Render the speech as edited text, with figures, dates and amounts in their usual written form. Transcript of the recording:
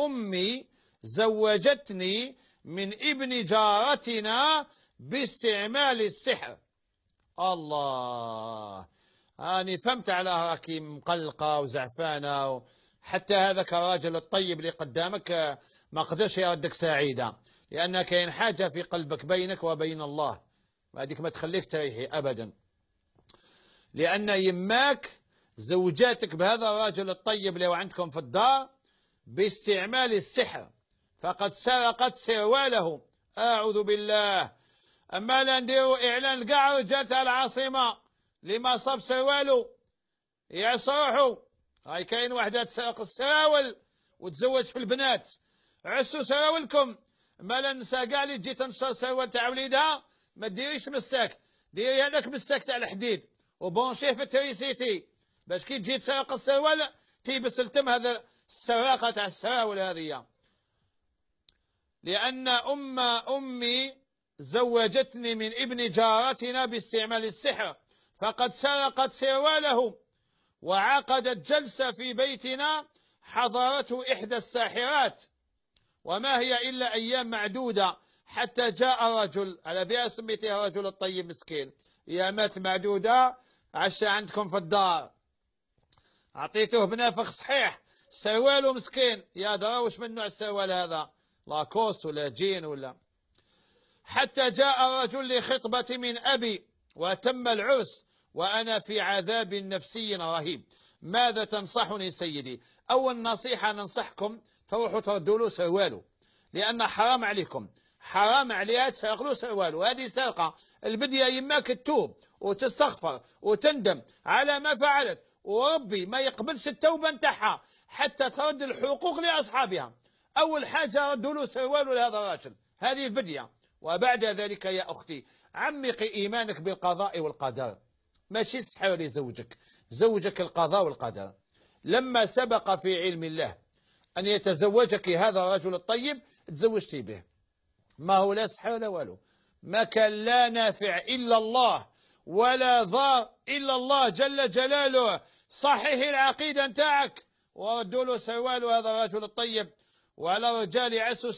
أمي زوجتني من ابن جارتنا باستعمال السحر. الله، أنا فهمت على راكي مقلقة وزعفانة حتى هذاك الراجل الطيب اللي قدامك ما قدرش يردك سعيدة، لأن كاين حاجة في قلبك بينك وبين الله، هذيك ما تخليك تريحي أبدا، لأن يماك زوجاتك بهذا الراجل الطيب اللي عندكم في الدار باستعمال السحر، فقد سرقت سرواله. أعوذ بالله. أما لا نديروا إعلان لكاع رجال تاع العاصمة اللي ما صاب سروالو يعصروحوا. هاي كاين وحدة تسرق السراول وتزوج في البنات، عسوا سراولكم. أما لا النساء كاع اللي تجي تنشر سروال تاع وليدها ما ديريش مساك، ديري هذاك مساك تاع الحديد وبونشيه في التريسيتي باش كي تجي تسرق السروال تيبس التم هذا السراقة تاع السراول هذه. لأن أمي زوجتني من ابن جارتنا باستعمال السحر، فقد سرقت سرواله وعقدت جلسة في بيتنا حضرته إحدى الساحرات، وما هي إلا أيام معدودة حتى جاء رجل، على بها سميتها رجل الطيب مسكين، أيامات معدودة عشا عندكم في الدار، أعطيته بنافخ صحيح، سروال مسكين، يا درا وش من نوع السروال هذا، لاكوست ولا جين ولا. حتى جاء رجل لخطبة من أبي وتم العرس وأنا في عذاب نفسي رهيب. ماذا تنصحني سيدي؟ أول نصيحة ننصحكم تروحوا تردوا له سرواله، لأن حرام عليكم، حرام عليها تسرق له سرواله. هذه سرقة البدية، يماك تتوب وتستغفر وتندم على ما فعلت، وربي ما يقبلش التوبة نتاعها حتى ترد الحقوق لأصحابها. أول حاجة ردوا له سرواله لهذا الرجل، هذه البدية. وبعد ذلك يا أختي عمقي إيمانك بالقضاء والقدر، ماشي السحر لزوجك، زوجك القضاء والقدر. لما سبق في علم الله أن يتزوجك هذا الرجل الطيب تزوجتي به، ما هو لا سحر ولا والو، ما كان لا نافع إلا الله ولا ضار إلا الله جل جلاله. صحيح العقيدة نتاعك وردوا له سروال هذا الرجل الطيب، وعلى الرجال يعسوا